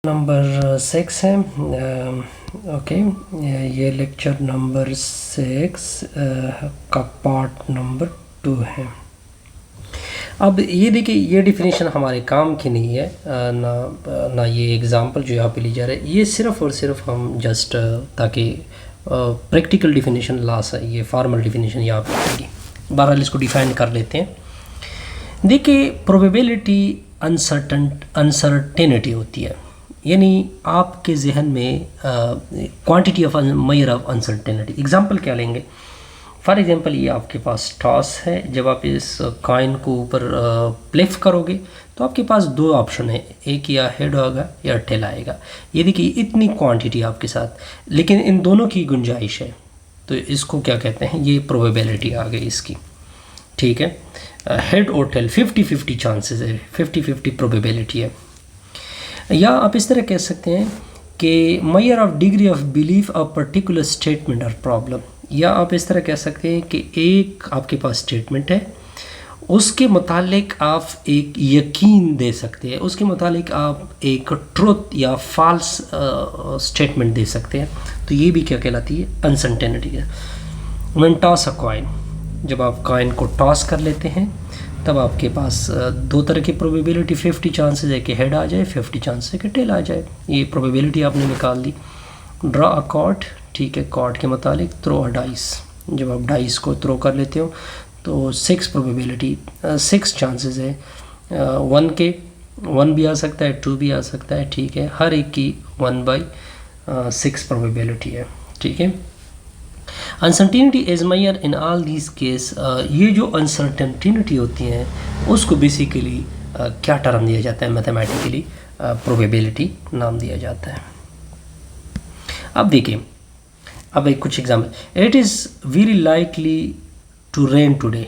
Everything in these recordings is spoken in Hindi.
नंबर 6 है। ओके, ये लेक्चर नंबर 6 का पार्ट नंबर 2 है। अब ये देखिए, ये डिफिनीशन हमारे काम की नहीं है, ना ये एग्ज़ाम्पल जो यहाँ पे ली जा रहा है, ये सिर्फ़ और सिर्फ हम जस्ट ताकि प्रैक्टिकल डिफिनीशन ला सके, ये फार्मल डिफिनीशन यहाँ पे आएगी। बहरहाल इसको डिफ़ाइन कर लेते हैं। देखिए, प्रोबेबिलिटी अनसर्टेनिटी होती है, यानी आपके जहन में quantity of measure of uncertainty. Example क्या लेंगे? फॉर एग्जांपल, ये आपके पास टॉस है। जब आप इस कॉइन को ऊपर फ्लिप करोगे तो आपके पास दो ऑप्शन है, एक या हेड होगा या टेल आएगा। ये देखिए, इतनी क्वांटिटी आपके साथ, लेकिन इन दोनों की गुंजाइश है, तो इसको क्या कहते हैं? ये प्रोबेबिलिटी आ गई इसकी, ठीक है। हेड और टेल 50-50 चांसेस है, 50-50 प्रोबेबिलिटी है। या आप इस तरह कह सकते हैं कि measure of degree of belief of particular statement और प्रॉब्लम। या आप इस तरह कह सकते हैं कि एक आपके पास स्टेटमेंट है, उसके मुतालिक आप एक यकीन दे सकते हैं, उसके मुतालिक आप एक ट्रुथ या फॉल्स स्टेटमेंट दे सकते हैं। तो ये भी क्या कहलाती है? अनसर्टेनिटी है। व्हेन टॉस अ कॉइन, जब आप कॉइन को टॉस कर लेते हैं तब आपके पास दो तरह की प्रोबेबिलिटी, 50 चांसेस है कि हेड आ जाए, 50 चांसेस है कि टेल आ जाए। ये प्रोबेबिलिटी आपने निकाल दी। ड्रॉ अ कार्ड, ठीक है, कार्ड के मुतालिक थ्रो अ डाइस, जब आप डाइस को थ्रो कर लेते हो तो 6 प्रोबेबिलिटी, 6 चांसेस है। 1 के 1 भी आ सकता है, 2 भी आ सकता है, ठीक है। हर एक की 1/6 प्रोबेबिलिटी है, ठीक है। Uncertainty is major in all these case. ये जो अनसर्टेनिटी होती है उसको बेसिकली क्या टर्म दिया जाता है? मैथमेटिकली प्रोबेबिलिटी नाम दिया जाता है। अब देखिए, अब एक कुछ example. It is very likely to rain today.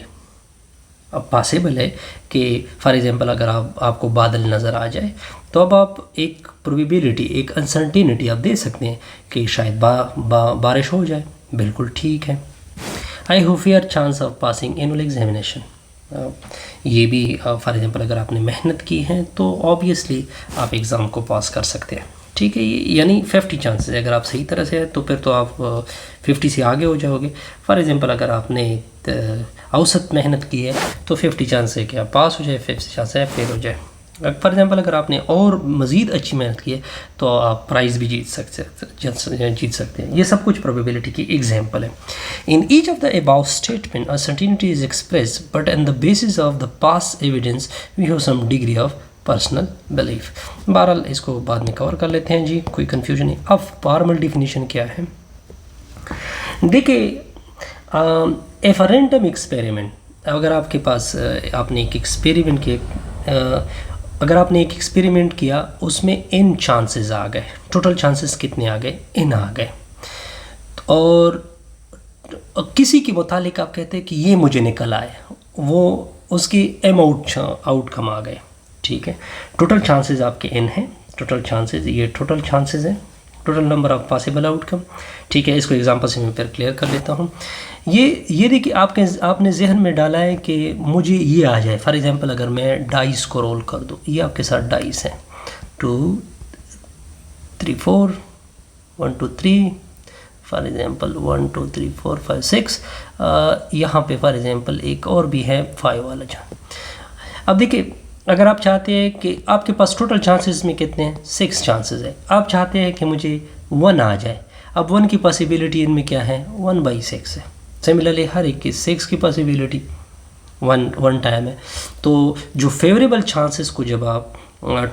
अब पॉसिबल है कि फॉर एग्जांपल अगर आपको बादल नज़र आ जाए तो अब आप एक प्रोबेबिलिटी, एक अनसर्टेनिटी आप दे सकते हैं कि शायद बारिश हो जाए। बिल्कुल ठीक है। I have fair chance of passing annual examination. ये भी फॉर एग्जांपल अगर आपने मेहनत की है तो ऑब्वियसली आप एग्ज़ाम को पास कर सकते हैं, ठीक है। यानी 50 चांसेस है, अगर आप सही तरह से है तो फिर तो आप 50 से आगे हो जाओगे। फॉर एग्जांपल अगर आपने औसत मेहनत की है तो 50 चांस है कि आप पास हो जाए, 50 चांस है फेल हो जाए। फॉर एग्जांपल अगर आपने और मज़ीद अच्छी मेहनत की है तो आप प्राइज़ भी जीत सकते हैं। ये सब कुछ प्रोबेबिलिटी की एग्जांपल है। In each of the above statement uncertainty is express, but on the basis of the past evidence we have some degree of personal belief. बहरहाल इसको बाद में कवर कर लेते हैं जी, कोई कन्फ्यूजन नहीं। अब फॉर्मल डिफिनीशन क्या है? देखिए, एफ रैंडम एक्सपेरिमेंट, अगर आपके पास आपने एक एक्सपेरिमेंट किया, अगर आपने एक एक्सपेरिमेंट किया उसमें n चांसेस आ गए, टोटल चांसेस कितने आ गए? n आ गए। और किसी के मुतालिक आप कहते हैं कि ये मुझे निकल आए, वो उसकी m आउटकम आ गए, ठीक है। टोटल चांसेस आपके n हैं, टोटल चांसेस, ये टोटल चांसेस हैं, total number of possible outcome, ठीक है। इसको एग्जांपल से मैं फिर क्लियर कर लेता हूँ। ये देखिए, आपने जहन में डाला है कि मुझे ये आ जाए। फॉर एग्जांपल अगर मैं डाइस को रोल कर दूँ, ये आपके साथ डाइस है, 2 3 4 1 2 3, फॉर एग्जांपल 1 2 3 4 5 6, यहाँ पे फॉर एग्जांपल एक और भी है 5 वाला जहाँ। अब देखिए, अगर आप चाहते हैं कि आपके पास टोटल चांसेस में कितने हैं? 6 चांसेस है। आप चाहते हैं कि मुझे 1 आ जाए। अब 1 की पॉसिबिलिटी इनमें क्या है? 1/6 है। सिमिलरली हर एक की 6 की पॉसिबिलिटी 1 टाइम है। तो जो फेवरेबल चांसेस को जब आप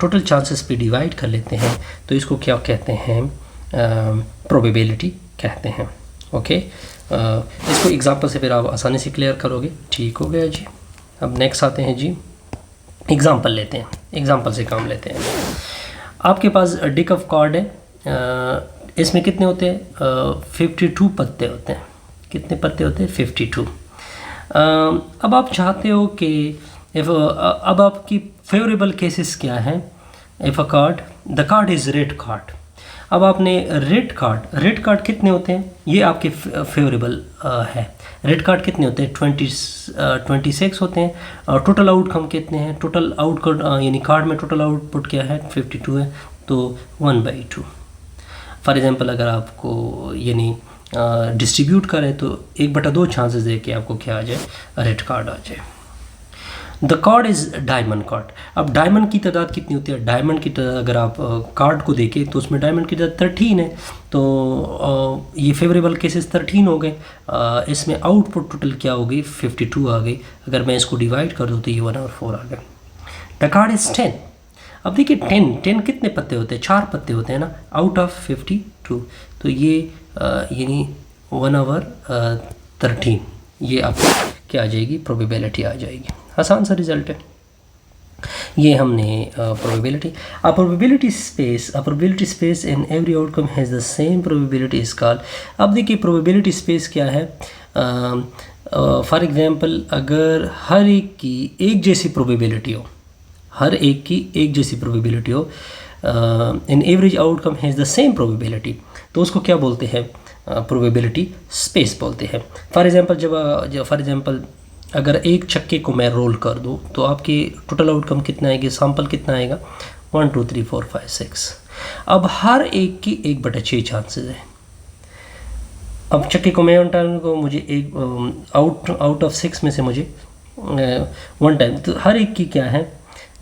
टोटल चांसेस पे डिवाइड कर लेते हैं तो इसको क्या कहते हैं? प्रोबेबिलिटी कहते हैं, ओके। इसको एग्जांपल से फिर आप आसानी से क्लियर करोगे। ठीक हो गया जी। अब नेक्स्ट आते हैं जी, एग्जांपल लेते हैं, एग्जांपल से काम लेते हैं। आपके पास डिक ऑफ कार्ड है, इसमें कितने होते हैं? 52 पत्ते होते हैं। कितने पत्ते होते हैं? 52। अब आप चाहते हो कि अब आपकी फेवरेबल केसेस क्या हैं? If a card, the card is red card. अब आपने रेड कार्ड कितने होते हैं? ये आपके फेवरेबल है। रेड कार्ड कितने होते हैं? 26 होते हैं। और टोटल आउटकम कितने हैं? टोटल आउटपुट यानी कार्ड में टोटल आउटपुट क्या है? 52 है। तो 1/2। फॉर एग्जांपल अगर आपको यानी डिस्ट्रीब्यूट करें तो 1/2 चांसेस है कि आपको क्या आ जाए, रेड कार्ड आ जाए। The card is diamond card. अब डायमंड की तादाद कितनी होती है? डायमंड की तादाद अगर आप कार्ड को देखें तो उसमें डायमंड की तादाद 13 है, तो ये फेवरेबल केसेस 13 हो गए। इसमें आउटपुट टोटल क्या होगी? 52 आ गई। अगर मैं इसको डिवाइड कर दूँ तो ये 1 और 4 आ गए। The card is 10। अब देखिए 10 कितने पत्ते होते हैं? 4 पत्ते होते हैं ना, आउट ऑफ 52। तो ये यानी 1 ओवर 13, ये आपको क्या आ जाएगी? प्रोबेबिलिटी आ जाएगी। आसान सा रिजल्ट है ये। हमने probability, a probability space in every outcome has the same probability is called। अब देखिए प्रोबेबिलिटी स्पेस क्या है? फॉर एग्जांपल अगर हर एक की एक जैसी प्रोबेबिलिटी हो, हर एक की एक जैसी प्रोबेबिलिटी हो, इन average outcome has the same probability, तो उसको क्या बोलते हैं? प्रोबेबिलिटी स्पेस बोलते हैं। फॉर एग्जांपल अगर एक चक्के को मैं रोल कर दूँ तो आपकी टोटल आउटकम कितना आएगी? सैंपल कितना आएगा? 1 2 3 4 5 6। अब हर एक की 1/6 चांसेस है। अब चक्के को मैं 1 टाइम को मुझे एक आउट ऑफ 6 में से मुझे 1 टाइम, तो हर एक की क्या है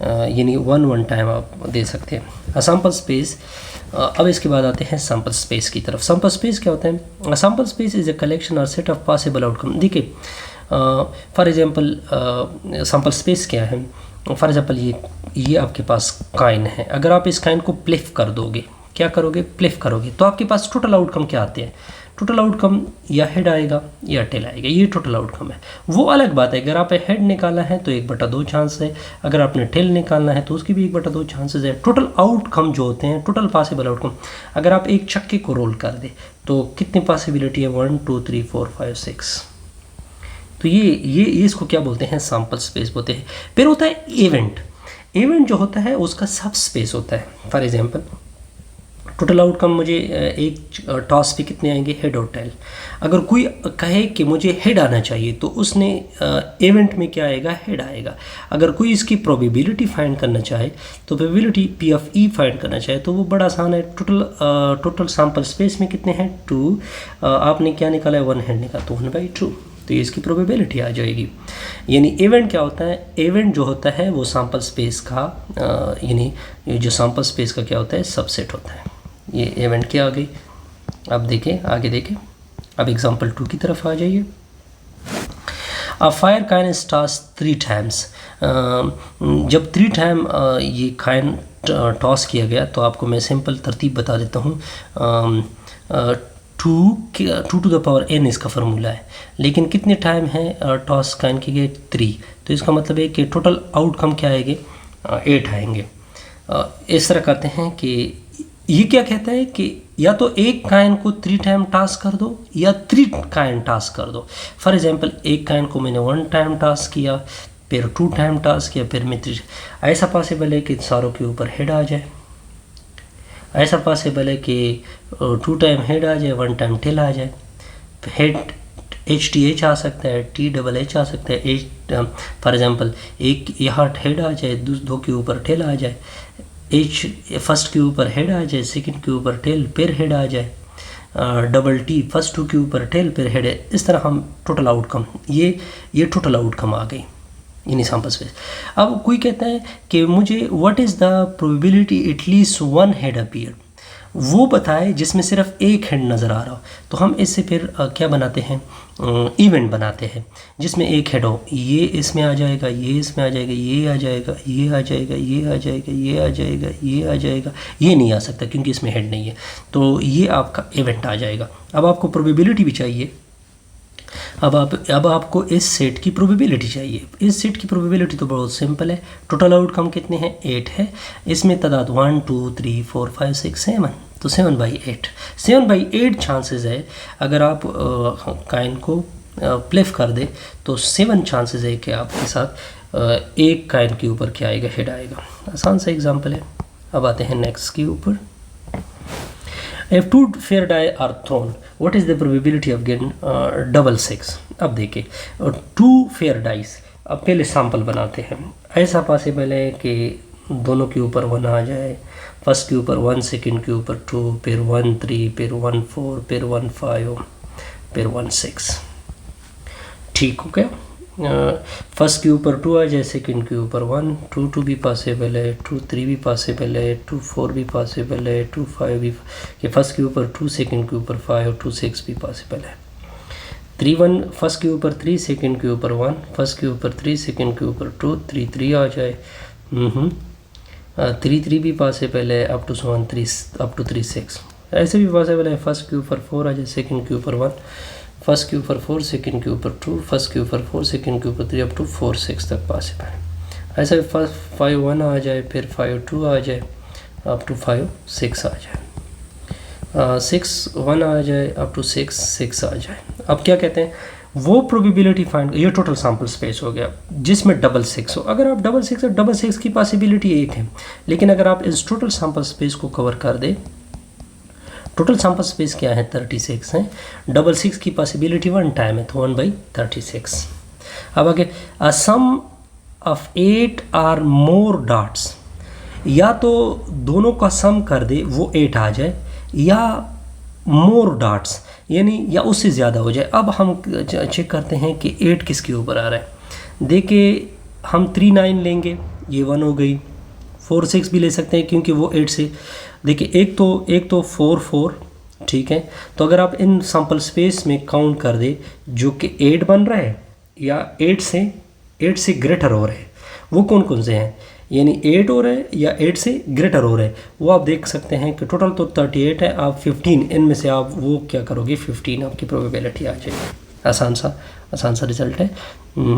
यानी 1 टाइम आप दे सकते हैं। Sample space. अब इसके बाद आते हैं सैंपल स्पेस की तरफ। सैंपल स्पेस क्या होता है? Sample space is a collection और सेट ऑफ पॉसिबल आउटकम। देखिए फॉर एग्जांपल सैंपल स्पेस क्या है? फॉर एग्जांपल ये आपके पास कॉइन है। अगर आप इस कॉइन को प्लिफ कर दोगे, क्या करोगे? प्लिफ करोगे, तो आपके पास टोटल आउटकम क्या आते हैं? टोटल आउटकम या हेड आएगा या टेल आएगा, ये टोटल आउटकम है। वो अलग बात है, अगर आप हेड निकाला है तो 1/2 चांस है, अगर आपने टेल निकालना है तो उसकी भी 1/2 चांसेस है। टोटल आउटकम जो होते हैं, टोटल पॉसिबल आउटकम, अगर आप एक चक्के को रोल कर दे तो कितनी पॉसिबिलिटी है? 1 2 3 4 5 6। तो ये इसको क्या बोलते हैं? सैंपल स्पेस बोलते हैं। फिर होता है इवेंट। इवेंट जो होता है उसका सब स्पेस होता है। फॉर एग्जांपल टोटल आउटकम मुझे एक टॉस पे कितने आएंगे? हेड और टेल। अगर कोई कहे कि मुझे हेड आना चाहिए तो उसने इवेंट में क्या आएगा? हेड आएगा। अगर कोई इसकी प्रोबेबिलिटी फाइंड करना चाहे तो probability P of E find करना चाहे तो वो बड़ा आसान है। टोटल सैंपल स्पेस में कितने हैं? 2। आपने क्या निकाला है? 1 हेड निकाला, तो 1/2, तो ये इसकी प्रोबेबिलिटी आ जाएगी। यानी इवेंट क्या होता है? इवेंट जो होता है वो सैंपल स्पेस का यानी जो सैंपल स्पेस का क्या होता है? सबसेट होता है। ये इवेंट क्या आ गई? अब देखें, आगे देखें। अब एग्जांपल 2 की तरफ आ जाइए। A fire coin is toss 3 times. जब 3 टाइम ये कॉइन टॉस किया गया तो आपको मैं सिंपल तरतीब बता देता हूँ। 2 टू द पावर n इसका फार्मूला है, लेकिन कितने टाइम है टॉस कॉइन की गए? 3। तो इसका मतलब है कि टोटल आउटकम क्या आएंगे? 8 आएंगे। इस तरह करते हैं कि ये क्या कहता है कि या तो एक कॉइन को 3 टाइम टॉस कर दो या 3 कॉइन टॉस कर दो। फॉर एग्जांपल एक कॉइन को मैंने 1 टाइम टॉस किया, फिर 2 टाइम टॉस किया, फिर मैं 3। ऐसा पॉसिबल है कि सारों के ऊपर हेड आ जाए। ऐसा पॉसिबल है कि 2 टाइम हेड आ जाए, 1 टाइम टेल आ जाए। हेड HTH आ सकता है, THH आ सकता है। फॉर एग्जांपल एक यहाँ हेड आ जाए, 2 के ऊपर टेल आ जाए। फर्स्ट के ऊपर हेड आ जाए, सेकंड के ऊपर टेल, फिर हेड आ जाए। डबल T, फर्स्ट 2 के ऊपर टेल, फिर हेड है। इस तरह हम टोटल आउटकम, ये टोटल आउटकम आ गई इन सैंपल स्पेस। अब कोई कहता है कि मुझे what is the probability at least 1 head appear, वो बताए जिसमें सिर्फ एक हेड नज़र आ रहा हो। तो हम इससे फिर क्या बनाते हैं? इवेंट बनाते हैं जिसमें एक हेड हो। ये इसमें आ जाएगा, ये इसमें आ जाएगा, ये आ जाएगा, ये आ जाएगा, ये आ जाएगा, ये आ जाएगा, ये आ जाएगा, ये नहीं आ सकता क्योंकि इसमें हेड नहीं है। तो ये आपका इवेंट आ जाएगा। अब आपको प्रोबेबिलिटी भी चाहिए। अब आपको इस सेट की प्रोबेबिलिटी चाहिए। इस सेट की प्रोबेबिलिटी तो बहुत सिंपल है। टोटल आउटकम कितने हैं? 8 है। इसमें तादाद 1 2 3 4 5 6 7, तो 7/8। 7/8 चांसेस है। अगर आप कॉइन को प्लिफ कर दे तो 7 चांसेस है कि आपके साथ एक कॉइन के ऊपर क्या आएगा? हेड आएगा। आसान सा एग्जांपल है। अब आते हैं नेक्स्ट के ऊपर। If 2 fair die are thrown, what is the probability of getting double 6? अब देखिए 2 fair dice। अब पहले सैंपल बनाते हैं। ऐसा पॉसिबल है कि दोनों के ऊपर 1 आ जाए, फर्स्ट के ऊपर 1, सेकंड के ऊपर 2, फिर 1 3, फिर 1 4, फिर 1 5, फिर 1 6। ठीक हो गया। फर्स्ट के ऊपर 2 आ जाए, सेकंड के ऊपर 1, 2 2 भी पॉसिबल है, 2 3 भी पॉसिबल है, 2 4 भी पॉसिबल है, 2 5 भी, कि फर्स्ट के ऊपर 2, सेकंड के ऊपर 5, 2 6 भी पॉसिबल है। 3 1, फर्स्ट के ऊपर 3, सेकंड के ऊपर 1, फर्स्ट के ऊपर 3, सेकंड के ऊपर 2, 3 3 आ जाए। 3 3 भी पॉसिबल है, अप टू 1 3, अप टू 3 6। ऐसे भी पॉसिबल है, फर्स्ट के ऊपर 4 आ जाए, सेकंड के ऊपर 1, फर्स्ट के ऊपर 4, सेकंड के ऊपर 2, फर्स्ट के ऊपर 4, सेकंड के ऊपर 3, अप टू 4 6 तक पॉसिबल है। ऐसे फर्स्ट 5 1 आ जाए, फिर 5 2 आ जाए, अप टू 5 6 आ जाए, 6 1 आ जाए, अप टू 6 6 आ जाए। अब क्या कहते हैं, वो प्रोबेबिलिटी फाइंड, ये टोटल सैम्पल स्पेस हो गया जिसमें डबल 6 हो। अगर आप डबल 6 और डबल 6 की पॉसिबिलिटी एक है, लेकिन अगर आप इस टोटल सैम्पल स्पेस को कवर कर दे, टोटल सैम्पल स्पेस क्या है, 36 है, डबल 6 की पॉसिबिलिटी 1 टाइम है, तो 1/36। अब आगे, अ सम ऑफ 8 आर मोर डॉट्स, या तो दोनों का सम कर दे वो 8 आ जाए, या मोर डॉट्स यानी या उससे ज़्यादा हो जाए। अब हम चेक करते हैं कि 8 किसके ऊपर आ रहा है। देखिए हम 3 9 लेंगे, ये 1 हो गई, 4 6 भी ले सकते हैं क्योंकि वो 8 से, देखिए एक तो 4 4, ठीक है। तो अगर आप इन सैम्पल स्पेस में काउंट कर दे जो कि 8 बन रहा है या 8 से ग्रेटर हो रहे हैं, वो कौन कौन से हैं, यानी 8 हो रहे हैं या 8 से ग्रेटर हो रहे हैं, वो आप देख सकते हैं कि टोटल तो 38 है, आप 15 इनमें से आप वो क्या करोगे, 15 आपकी प्रोबेबिलिटी आ जाएगी। आसान सा रिजल्ट है।